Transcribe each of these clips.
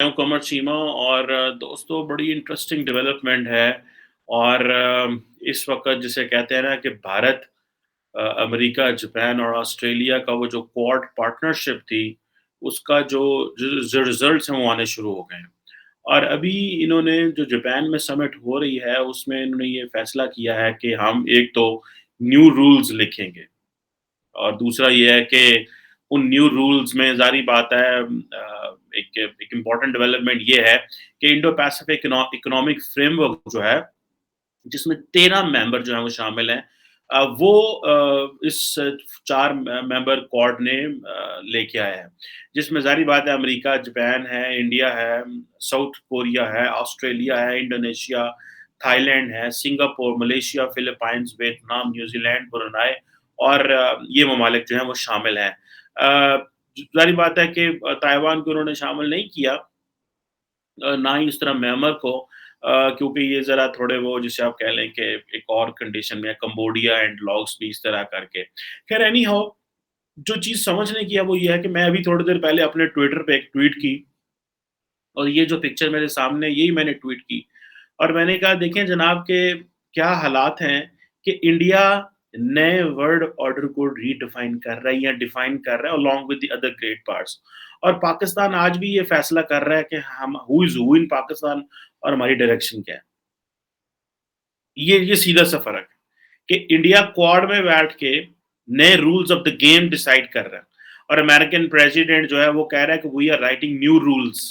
ہوں قمر چیمہ اور دوستوں بڑی انٹرسٹنگ ڈیولپمنٹ ہے اور اس وقت جسے کہتے ہیں نا کہ بھارت امریکہ جاپان اور آسٹریلیا کا وہ جو کوارڈ پارٹنرشپ تھی اس کا جو ریزلٹس ہیں وہ آنے شروع ہو گئے ہیں اور ابھی انہوں نے جو جاپان میں سمٹ ہو رہی ہے اس میں انہوں نے یہ فیصلہ کیا ہے کہ ہم ایک تو نیو رولز لکھیں گے اور دوسرا یہ ہے کہ ان نیو رولز میں ظاہری بات ہے ایک امپورٹنٹ ڈیولپمنٹ یہ ہے کہ Indo Pacific economic framework جو ہے جس میں 13 ممبر جو ہیں وہ شامل ہیں وہ اس 4 ممبر کوارڈ نے لے کے آیا ہے جس میں ظاہری بات ہے امریکہ جاپان ہے انڈیا ہے ساؤتھ کوریا ہے آسٹریلیا ہے انڈونیشیا تھائی لینڈ ہے Singapore Malaysia Philippines Vietnam New Zealand Brunei اور یہ ممالک جو ہیں وہ شامل ہیں ظاہری بات ہے کہ تائیوان کو انہوں نے شامل نہیں کیا نہ ہی اس طرح میانمار کو کیونکہ یہ ذرا تھوڑے وہ جسے آپ کہہ لیں کہ ایک اور کنڈیشن میں کمبوڈیا اینڈ لاؤس بھی اس طرح کر کے خیر اینی ہو جو چیز سمجھنے کی ہے وہ یہ ہے کہ میں ابھی تھوڑی دیر پہلے اپنے ٹویٹر پہ ایک ٹویٹ کی اور یہ جو پکچر میرے سامنے یہی میں نے ٹویٹ کی اور میں نے کہا دیکھیں جناب کہ کیا حالات ہیں کہ انڈیا نئے ورلڈ آرڈر کو ری ڈیفائن کر رہا ہے یا ڈیفائن کر رہا ہے along with the other great parts اور پاکستان آج بھی یہ فیصلہ کر رہا ہے کہ ہم who is who in Pakistan اور ہماری ڈائریکشن کیا ہے یہ سیدھا سا فرق ہے کہ انڈیا کوارڈ میں بیٹھ کے نئے rules of the game decide کر رہا ہے اور امریکن پریزیڈنٹ جو ہے وہ کہہ رہا ہے کہ we are writing new rules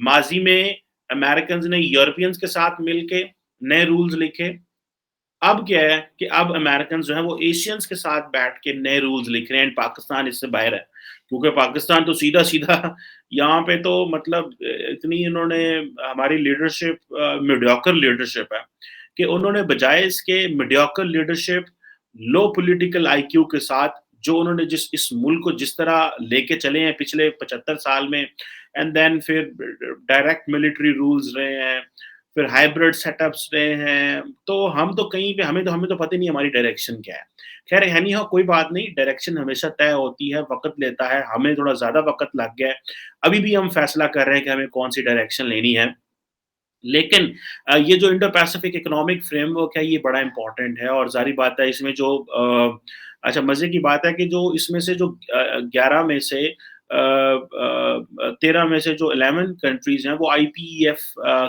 ماضی میں امریکنز نے یورپینز کے ساتھ مل کے نئے رولز لکھے اب کیا ہے کہ اب امریکنز جو ہیں وہ ایشینز کے ساتھ بیٹھ کے نئے رولز لکھ رہے ہیں پاکستان اس سے باہر ہے کیونکہ پاکستان تو سیدھا سیدھا یہاں پہ تو مطلب اتنی انہوں نے ہماری لیڈرشپ میڈیوکر لیڈرشپ ہے کہ انہوں نے بجائے اس کے میڈیوکر لیڈرشپ لو پولیٹیکل آئی کیو کے ساتھ جو انہوں نے اس ملک کو جس طرح لے کے چلے ہیں پچھلے 75 سال میں اینڈ دین پھر ڈائریکٹ ملٹری رولز رہے ہیں پھر ہائیبرڈ سیٹ اپس رہے ہیں تو ہم تو کہیں پہ ہمیں تو پتہ نہیں ہماری ڈائریکشن کیا ہے خیر یعنی ہو کوئی بات نہیں ڈائریکشن ہمیشہ طے ہوتی ہے وقت لیتا ہے ہمیں تھوڑا زیادہ وقت لگ گیا ہے ابھی بھی ہم فیصلہ کر رہے ہیں کہ ہمیں کون سی ڈائریکشن لینی ہے لیکن یہ جو Indo Pacific economic framework ہے یہ بڑا امپورٹنٹ ہے اور ظاہری بات ہے اس میں جو اچھا مزے کی بات ہے کہ جو اس میں سے جو 11 میں سے 13 میں سے جو 11 کنٹریز ہیں وہ آئی پی ایف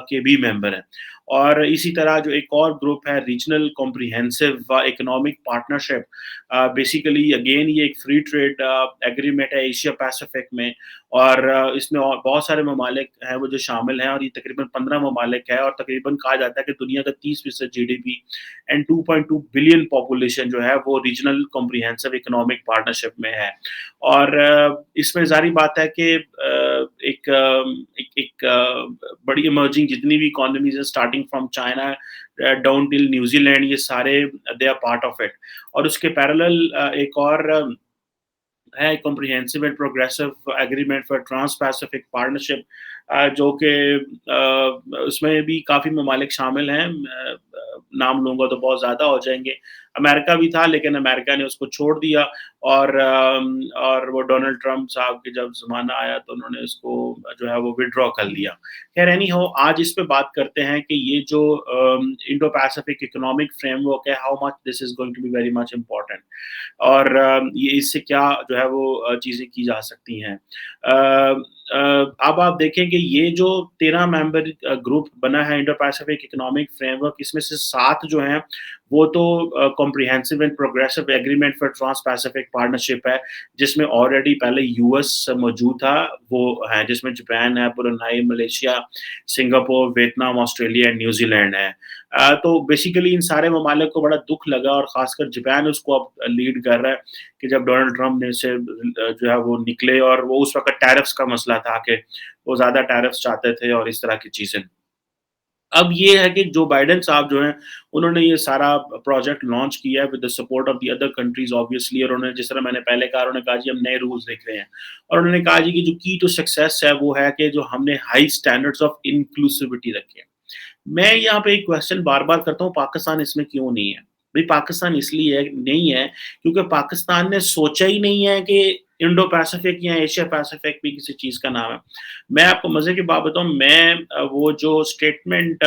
کے بھی ممبر ہیں اور اسی طرح جو ایک اور گروپ ہے regional comprehensive economic partnership basically again یہ ایک فری ٹریڈ ایگریمنٹ ہے ایشیا پیسفک میں اور اس میں اور بہت سارے ممالک ہیں وہ جو شامل ہیں اور یہ تقریباً 15 ممالک ہے اور تقریباً کہا جاتا ہے کہ دنیا کا 30% G D P and 2.2 billion population جو ہے وہ ریجنل کمپریہنسو اکنامک پارٹنرشپ میں ہے اور اس میں ظاہری بات ہے کہ ایک بڑی ایمرجنگ جتنی بھی اکانومیز ہیں starting from China down till New Zealand یہ سارے they are part of it اور اس کے پیرالل ایک اور ہے comprehensive and progressive agreement for trans Pacific partnership جو کہ اس میں بھی کافی ممالک شامل ہیں نام لوں گا تو بہت زیادہ ہو جائیں گے امریکہ بھی تھا لیکن امریکہ نے اس کو چھوڑ دیا اور وہ ڈونلڈ ٹرمپ صاحب کے جب زمانہ آیا تو انہوں نے اس کو جو ہے وہ ودرا کر لیا خیر اینی ہو آج اس پہ بات کرتے ہیں کہ یہ جو Indo Pacific economic framework ہے how much this is going to be very much important اور یہ اس سے کیا جو ہے وہ چیزیں کی جا سکتی ہیں اب آپ دیکھیں کہ یہ جو 13 ممبر گروپ بنا ہے Indo Pacific economic framework اس میں سے 7 جو ہیں وہ تو comprehensive and progressive agreement for trans Pacific partnership ہے جس میں آلریڈی پہلے یو ایس موجود تھا وہ ہے جس میں جاپان ہے Brunei Malaysia Singapore Vietnam Australia and New Zealand ہے تو بیسیکلی ان سارے ممالک کو بڑا دکھ لگا اور خاص کر جاپان اس کو اب لیڈ کر رہا ہے کہ جب ڈونلڈ ٹرمپ نے سے جو ہے وہ نکلے اور وہ اس وقت ٹیرفس کا مسئلہ تھا کہ وہ زیادہ ٹیرفس چاہتے تھے اور اس طرح کی چیزیں اب یہ ہے کہ جو بائیڈن صاحب جو ہیں انہوں نے یہ سارا پروجیکٹ لانچ کیا ہے with the support of the other countries obviously اور انہوں نے جس طرح میں نے پہلے کہا انہوں نے کہا جی ہم نئے رولز لکھ رہے ہیں اور انہوں نے کہا جی کہ جو کی ٹو سکسیس ہے وہ ہے کہ جو ہم نے ہائی اسٹینڈرڈز آف انکلوسیوٹی رکھے ہیں میں یہاں پہ ایک کوشچن بار بار کرتا ہوں پاکستان اس میں کیوں نہیں ہے بھائی پاکستان اس لیے نہیں ہے کیونکہ پاکستان نے سوچا ہی نہیں ہے کہ इंडो पैसिफिक या एशिया पैसिफिक भी किसी चीज़ का नाम है। मैं आपको मज़े की बात बताऊँ, मैं वो जो स्टेटमेंट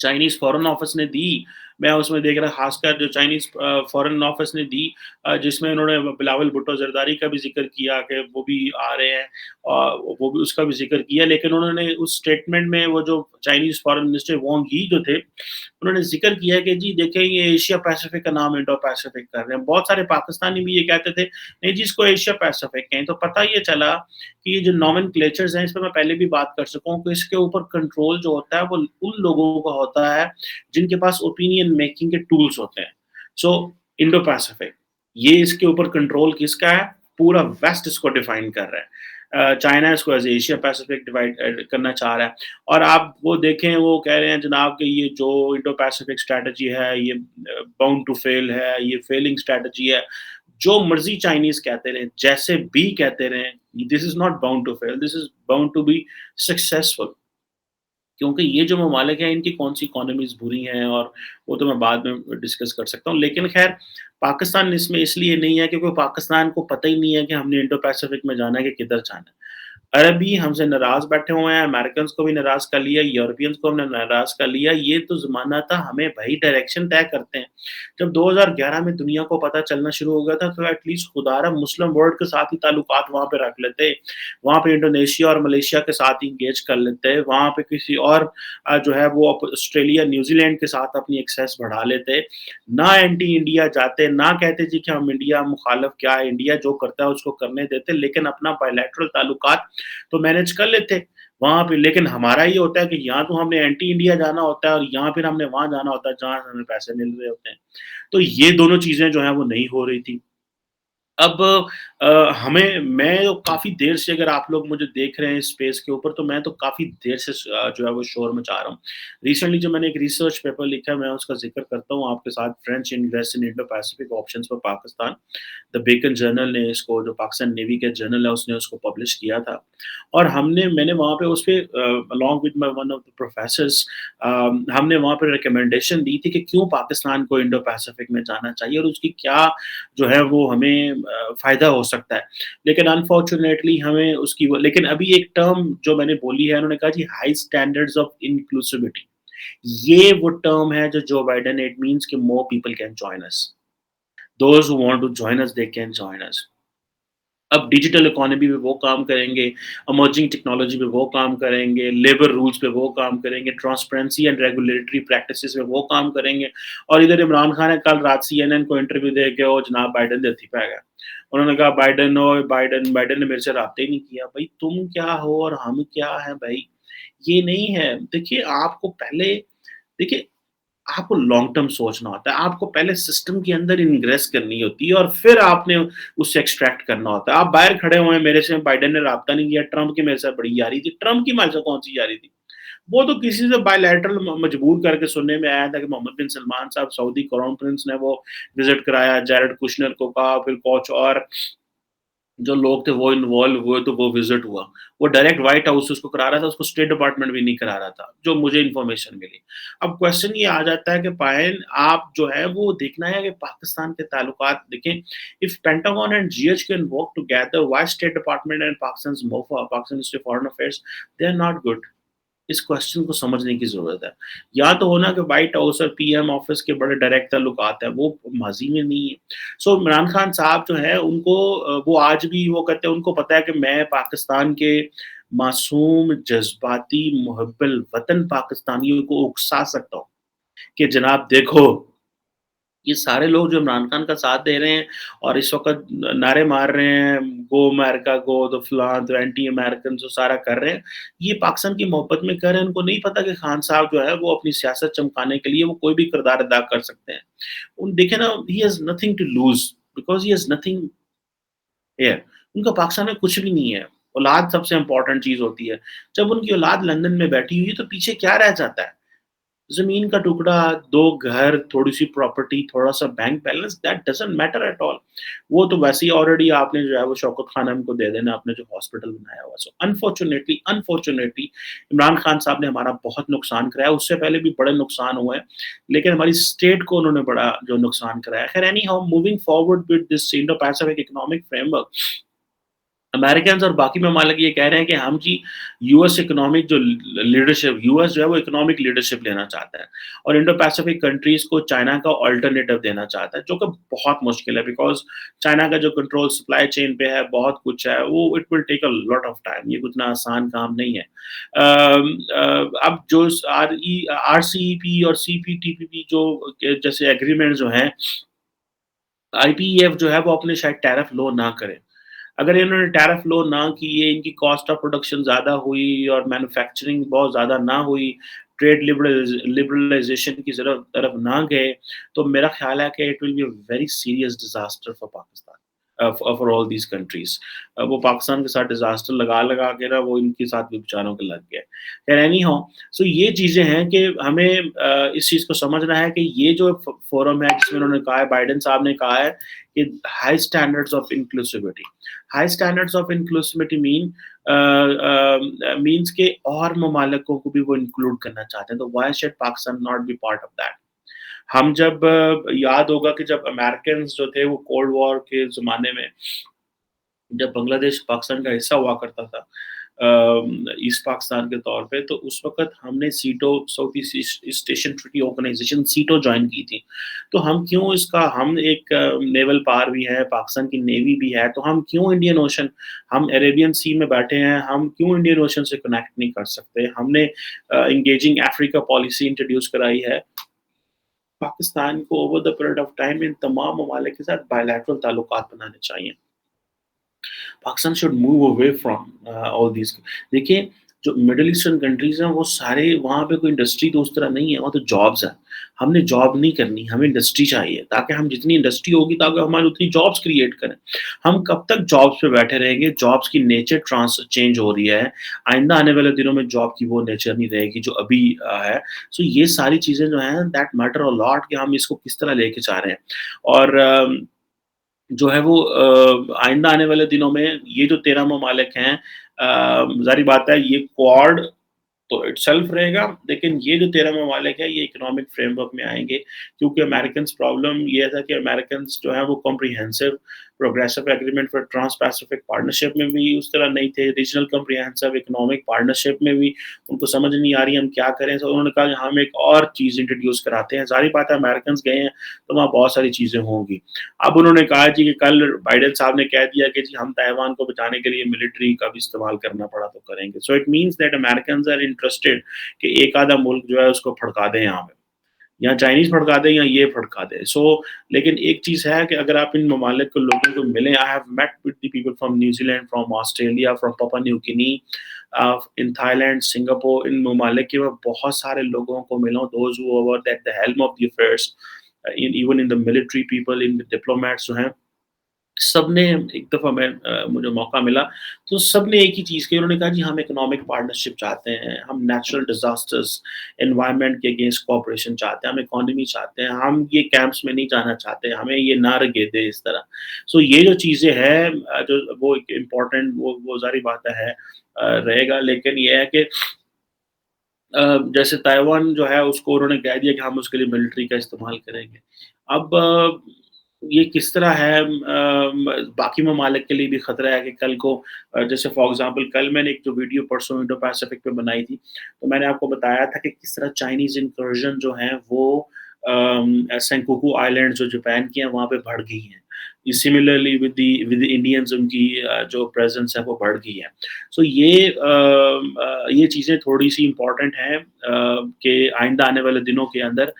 चाइनीज़ फ़ॉरेन ऑफ़िस ने दी, मैं उसमें देख रहा, ख़ासकर जो चाइनीज़ फ़ॉरेन ऑफ़िस ने दी, जिसमें उन्होंने बिलावल भुट्टो ज़रदारी का भी ज़िक्र किया कि वो भी आ रहे हैं, वो भी उसका भी ज़िक्र किया। लेकिन उन्होंने उस स्टेटमेंट में वो जो चाइनीज़ फ़ॉरेन मिनिस्टर वांग यी जो थे, उन्होंने ज़िक्र किया कि जी देखिए, ये एशिया पैसिफ़िक का नाम इंडो पैसिफ़िक कर रहे हैं। बहुत सारे पाकिस्तानी भी ये कहते थे, नहीं जी इसको एशिया पैसिफ़िक कहें। तो पता ये चला कि ये जो नोमेनक्लेचर्स हैं, इस पे मैं पहले भी बात कर चुका हूँ कि इसके ऊपर कंट्रोल जो होता है वो उन लोगों का होता है जिनके पास ओपिनियन मेकिंग के टूल्स होते हैं। सो इंडो पैसिफिक, ये इसके ऊपर कंट्रोल किसका है? पूरा वेस्ट इसको डिफाइन कर रहा है। चाइना इसको एज़ एशिया पैसिफिक डिवाइड करना चाह रहा है। और आप वो देखें, वो कह रहे हैं जनाब कि ये जो इंडो पैसिफिक स्ट्रैटेजी है, ये बाउंड टू फेल है, ये फेलिंग स्ट्रैटेजी है। जो मर्ज़ी चाइनीज़ कहते रहें, जैसे भी कहते रहें, this is not bound to fail, this is bound to be successful. क्योंकि ये जो ममालिक हैं, इनकी कौन-सी इकोनॉमीज़ बुरी हैं, और वो तो मैं बाद में डिस्कस कर सकता हूँ। लेकिन ख़ैर, पाकिस्तान इसमें इसलिए नहीं है क्योंकि पाकिस्तान को पता ही नहीं है कि हमने इंडो पैसिफिक में जाना है कि किधर जाना है। अरब भी हमसे नाराज़ बैठे हुए हैं, अमेरिकन्स को भी नाराज़ कर लिया, यूरोपियंस को हमने नाराज़ कर लिया। ये तो ज़माना था, हमें भई डायरेक्शन तय करते हैं। जब 2011 में दुनिया को पता चलना शुरू हो गया था, तो एटलीस्ट खुदारा मुस्लिम वर्ल्ड के साथ ही ताल्लुकात वहाँ पे रख लेते। वहाँ पे इंडोनेशिया और मलेशिया के साथ ही एंगेज कर लेते। वहाँ पे किसी और जो है वो ऑस्ट्रेलिया, न्यूज़ीलैंड के साथ अपनी एक्सेस बढ़ा लेते। ना एंटी इंडिया जाते, ना कहते जी कि हम इंडिया मुखालिफ, क्या है, इंडिया जो करता है उसको करने देते, लेकिन अपना बायलैटरल ताल्लुकात तो मैनेज कर लेते वहाँ पे। लेकिन हमारा ये होता है कि या तो हमने एंटी इंडिया जाना होता है, और या फिर हमने वहाँ जाना होता है जहाँ से हमें पैसे मिल रहे होते हैं। तो ये दोनों चीज़ें जो हैं वो नहीं हो रही थी। अब हमें मैं तो काफ़ी देर से, अगर आप लोग मुझे देख रहे हैं इस स्पेस के ऊपर, तो मैं तो काफ़ी देर से जो है वो शोर मचा रहा हूँ। रिसेंटली जो मैंने एक रिसर्च पेपर लिखा है, मैं उसका ज़िक्र करता हूँ आपके साथ। French invest in Indo Pacific options for Pakistan. The Beacon Journal ने इसको, जो पाकिस्तान नेवी का जर्नल है, उसने उसको पब्लिश किया था। और मैंने वहाँ पे उसपे along with my one of the professors, हमने वहाँ पे रिकमेंडेशन दी थी कि क्यों पाकिस्तान को इंडो पैसिफिक में जाना चाहिए और उसकी क्या जो है वो हमें फ़ायदा हो सकता है। लेकिन अनफॉर्च्यूनेटली हमें उसकी वो, लेकिन अभी एक टर्म जो मैंने बोली है, उन्होंने कहा जी हाई स्टैंडर्ड्स ऑफ इन्क्लूसिविटी। ये वो टर्म है जो जो बाइडेन, इट मीन्स कि more people can join us. Those who want to join us, they can join us. अब डिजिटल इकोनॉमी पे वो काम करेंगे, इमर्जिंग टेक्नोलॉजी पे वो काम करेंगे, लेबर रूल्स पे वो काम करेंगे, ट्रांसपेरेंसी एंड रेगुलेटरी प्रैक्टिसेस पे वो काम करेंगे। और इधर इमरान खान ने कल रात सीएनएन को इंटरव्यू दे के वो जनाब बाइडेन देती पे आ गया। उन्होंने कहा बाइडेन ने मेरे से राब्ता ही नहीं किया। भाई तुम क्या हो और हम क्या हैं भाई? ये नहीं है। देखिए आपको पहले, देखिए आपको लॉन्ग टर्म सोचना होता है, आपको पहले सिस्टम के अंदर इन्ग्रेस करनी होती है और फिर आपने उससे एक्सट्रैक्ट करना होता है। आप बाहर खड़े हुए हैं, मेरे से बाइडेन ने राब्ता नहीं किया, ट्रम्प की मेरे से बड़ी यारी थी। ट्रम्प की मेरे से कौन-सी यारी थी? वो तो किसी से बायलैटरल मजबूर करके सुनने में आया था कि मोहम्मद बिन सलमान साहब, सऊदी क्राउन प्रिंस ने वो विज़िट कराया, जैरेड कुशनर को कहा, फिर कुछ और जो लोग थे वो इन्वॉल्व हुए, तो वो विज़िट हुआ। वो डायरेक्ट व्हाइट हाउस से उसको करा रहा था, उसको स्टेट डिपार्टमेंट भी नहीं करा रहा था, जो मुझे इन्फॉर्मेशन मिली। अब क्वेश्चन ये आ जाता है कि पायल, आप जो है वो देखना है कि पाकिस्तान के ताल्लुकात देखें। If Pentagon and GH can work together, why state department and Pakistan's MOFA, Pakistan ministry of foreign affairs, they are not good. इस क्वेश्चन को समझने की ज़रूरत है। या तो हो ना कि व्हाइट हाउस और पीएम ऑफिस के बड़े डायरेक्ट ताल्लुकात हैं, वो माज़ी में नहीं है। सो इमरान खान साहब जो है उनको वो आज भी वो कहते हैं, उनको पता है कि मैं पाकिस्तान के मासूम, जज़्बाती, मुहिब्बुल वतन पाकिस्तानियों को उकसा सकता हूँ कि जनाब देखो, ये सारे लोग जो इमरान खान का साथ दे रहे हैं और इस वक़्त नारे मार रहे हैं, गो अमेरिका गो, तो फलाँ, तो एंटी अमेरिकन जो सारा कर रहे हैं, ये पाकिस्तान की मोहब्बत में कर रहे हैं। उनको नहीं पता कि खान साहब जो है वो अपनी सियासत चमकाने के लिए वो कोई भी किरदार अदा कर सकते हैं। उन देखें ना, he has nothing to lose because he has nothing here. उनका पाकिस्तान में कुछ भी नहीं है। औलाद सबसे इम्पोर्टेंट चीज़ होती है। जब उनकी औलाद लंदन में बैठी हुई है, तो पीछे क्या रह जाता है? ज़मीन का टुकड़ा, 2 घर, थोड़ी-सी प्रॉपर्टी, थोड़ा-सा bank balance, that doesn't matter at all. वो तो वैसे ही ऑलरेडी आपने जो है वो शौकत खानम को दे देना, आपने जो हॉस्पिटल बनाया हुआ। सो अनफॉर्च्यूनेटली अनफॉर्च्यूनेटली इमरान खान साहब ने हमारा बहुत नुकसान कराया, उससे पहले भी बड़े नुकसान हुए हैं, लेकिन हमारी स्टेट को उन्होंने बड़ा जो नुकसान कराया। खैर any how moving forward with this Indo Pacific economic framework, Americans और बाकी ममालिक ये कह रहे हैं कि हम जी यूएस इकोनॉमिक जो लीडरशिप, यूएस जो है वो इकोनॉमिक लीडरशिप लेना चाहता है और इंडो पैसिफिक कंट्रीज को चाइना का ऑल्टरनेटिव देना चाहता है, जो कि बहुत मुश्किल है बिकॉज चाइना का जो कंट्रोल सप्लाई चेन पे है, बहुत कुछ है, वो it will take a lot of time, ये कुछ ना आसान काम नहीं है। अब जो आर सी ई पी और C P T P P जो जैसे एग्रीमेंट जो हैं, आई पी ई एफ जो है वो अपने शायद टैरिफ लो ना करे। अगर इन्होंने टैरिफ लो ना किए, इनकी कॉस्ट ऑफ प्रोडक्शन ज़्यादा हुई और मैन्युफैक्चरिंग बहुत ज़्यादा ना हुई, ट्रेड लिबरलाइज़ेशन की तरफ तरफ ना गए, तो मेरा ख़्याल है कि it will be a very serious disaster for Pakistan, for all these countries. वो पाकिस्तान के साथ डिज़ास्टर लगा-लगा के ना वो इनके साथ भी बेचारों के लग गए। खैर एनी हाउ, सो ये चीज़ें हैं कि हमें इस चीज़ को समझना है कि ये जो फोरम है जिसमें उन्होंने कहा है, बाइडेन साहब ने कहा है कि high standards of inclusivity, high standards of inclusivity means के और ममालिकों को भी वो इंक्लूड करना चाहते हैं, तो why should Pakistan not be part of that? हम जब याद होगा कि जब अमेरिकन जो थे वो कोल्ड वॉर के ज़माने में जब बांग्लादेश पाकिस्तान का हिस्सा हुआ करता था, ईस्ट पाकिस्तान के तौर पे, तो उस वक़्त हमने SEATO, South East Asian treaty organization SEATO join की थी। तो हम क्यों इसका, हम एक नेवल पावर भी है, पाकिस्तान की नेवी भी है, तो हम क्यों इंडियन ओशन, हम अरेबियन सी में बैठे हैं, हम क्यों इंडियन ओशन से कनेक्ट नहीं कर सकते? हमने एंगेजिंग अफ्रीका पॉलिसी इंट्रोड्यूस कराई है। पाकिस्तान को over the period of time in तमाम ममालिक के साथ बायलैटरल ताल्लुकात बनाने चाहिए। Pakistan should move away from all these. देखिए, जो मिडल ईस्टर्न कंट्रीज़ हैं, वो सारे वहाँ पे कोई इंडस्ट्री तो उस तरह नहीं है, वहाँ तो जॉब्स हैं। हमने जॉब नहीं करनी, हमें इंडस्ट्री चाहिए, ताकि हम जितनी इंडस्ट्री होगी, ताकि हमारी उतनी जॉब्स क्रिएट करें। हम कब तक जॉब्स पे बैठे रहेंगे? जॉब्स की नेचर चेंज हो रही है। आइंदा आने वाले दिनों में जॉब की वो नेचर नहीं रहेगी जो अभी है। सो ये सारी चीज़ें जो हैं, दैट मैटर अ लॉट कि हम इसको किस तरह लेके जा रहे हैं। और जो है वो आइंदा आने वाले दिनों में ये जो 13 ममालिक हैं, ज़ाहिर बात है ये क्वाड तो इटसेल्फ रहेगा, लेकिन ये जो 13 ममालिक हैं, ये इकोनॉमिक फ्रेमवर्क में आएँगे, क्योंकि अमेरिकन्स प्रॉब्लम ये था कि अमेरिकन्स जो हैं वो comprehensive progressive agreement for trans Pacific partnership में भी उस तरह नहीं थे, रीजनल कॉम्प्रिहेंसिव इकोनॉमिक पार्टनरशिप में भी उनको समझ नहीं आ रही हम क्या करें, तो उन्होंने कहा हम एक और चीज़ इंट्रोड्यूस कराते हैं। ज़ाहिर बात है अमेरिकन्स गए हैं, तो वहाँ बहुत सारी चीज़ें होंगी। अब उन्होंने कहा जी कि कल बाइडेन साहब ने कह दिया कि जी हम ताइवान को बचाने के लिए मिलिट्री का भी इस्तेमाल करना पड़ा तो करेंगे। So it means that Americans are interested कि एक आधा मुल्क जो है उसको फड़का दें यहाँ पे। या चाइनीज़ भड़का दें या ये भड़का दें। सो लेकिन एक चीज़ है कि अगर आप इन ममालिक के लोगों को मिलें, I have met with the people from New Zealand, from Australia, from Papua New Guinea, in Thailand, Singapore, इन ममालिक के मैं बहुत सारे लोगों को मिला हूँ, those who were at the helm of the affairs, in even in the military people, in the diplomats जो हैं, सबने एक दफ़ा मुझे मौका मिला, तो सबने एक ही चीज़ कही, उन्होंने कहा जी हम इकोनॉमिक पार्टनरशिप चाहते हैं, हम नेचुरल डिज़ास्टर्स, एनवायरनमेंट के अगेंस्ट कोऑपरेशन चाहते हैं, हम इकोनॉमी चाहते हैं, हम ये कैंप्स में नहीं जाना चाहते, हमें ये ना रगे दे इस तरह। सो ये जो चीज़ें हैं, जो वो एक इम्पोर्टेंट वो ज़ाहिर बात है रहेगा, लेकिन ये है कि जैसे ताइवान जो है उसको उन्होंने कह दिया कि हम उसके लिए मिलिट्री का इस्तेमाल करेंगे। अब ये किस तरह है, बाकी ममालिक के लिए भी खतरा है कि कल को जैसे फॉर एग्ज़ाम्पल कल मैंने एक जो वीडियो परसों इंडो पैसिफिक पे बनाई थी, तो मैंने आपको बताया था कि किस तरह चाइनीज़ इन्कर्जन जो हैं वो सेंकाकू आइलैंड्स जो जापान की हैं वहाँ पे बढ़ गई हैं। सिमिलरली विद द इंडियंस उनकी जो प्रेज़ेंस है वो बढ़ गई है। सो ये चीज़ें थोड़ी-सी इम्पोर्टेंट हैं कि आइंदा आने वाले दिनों के अंदर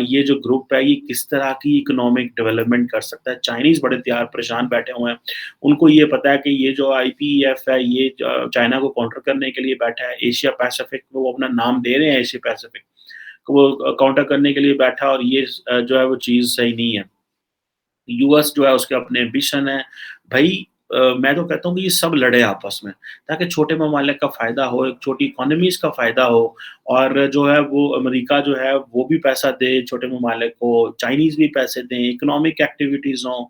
ये जो ग्रुप है ये किस तरह की इकोनॉमिक डेवलपमेंट कर सकता है। चाइनीज़ बड़े तैयार परेशान बैठे हुए हैं। उनको ये पता है कि ये जो आईपीईएफ है ये चाइना को काउंटर करने के लिए बैठा है। एशिया पैसिफिक को वो अपना नाम दे रहे हैं एशिया पैसिफिक, वो काउंटर करने के लिए बैठा है और ये जो है वो चीज़ सही नहीं है। यूएस जो है उसके अपने एम्बिशन है। भई मैं तो कहता हूँ कि ये सब लड़े आपस में, ताकि छोटे ममालिक का फ़ायदा हो, एक छोटी इकोनॉमीज़ का फ़ायदा हो और जो है वो अमेरिका जो है वो भी पैसा दे छोटे ममालिक को, चाइनीज़ भी पैसे दें, इकोनॉमिक एक्टिविटीज़ हों।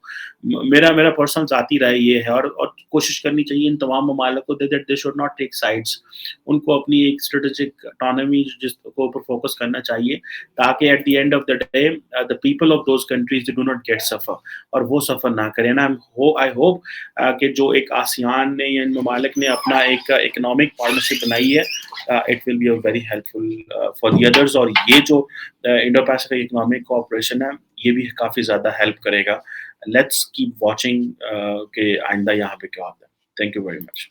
मेरा मेरा पर्सनल ज़ाती राय ये है और कोशिश करनी चाहिए इन तमाम ममालिक को that they should not take sides. उनको अपनी एक स्ट्रेटेजिक ऑटोनॉमी जिसको ऊपर फ़ोकस करना चाहिए, ताकि at the end of the day the people of those countries they do not get suffer और वो सफ़र ना करें। एंड आई होप कि जो एक आसियान ने या इन ममालिक ने अपना एक इकोनॉमिक पार्टनरशिप बनाई है, it will be a very helpful for the others और ये जो इंडो पैसिफिक इकोनॉमिक कोऑपरेशन है, ये भी काफ़ी ज़्यादा हेल्प करेगा। लेट्स कीप वॉचिंग कि आइंदा यहाँ पे क्या होता है। Thank you very much.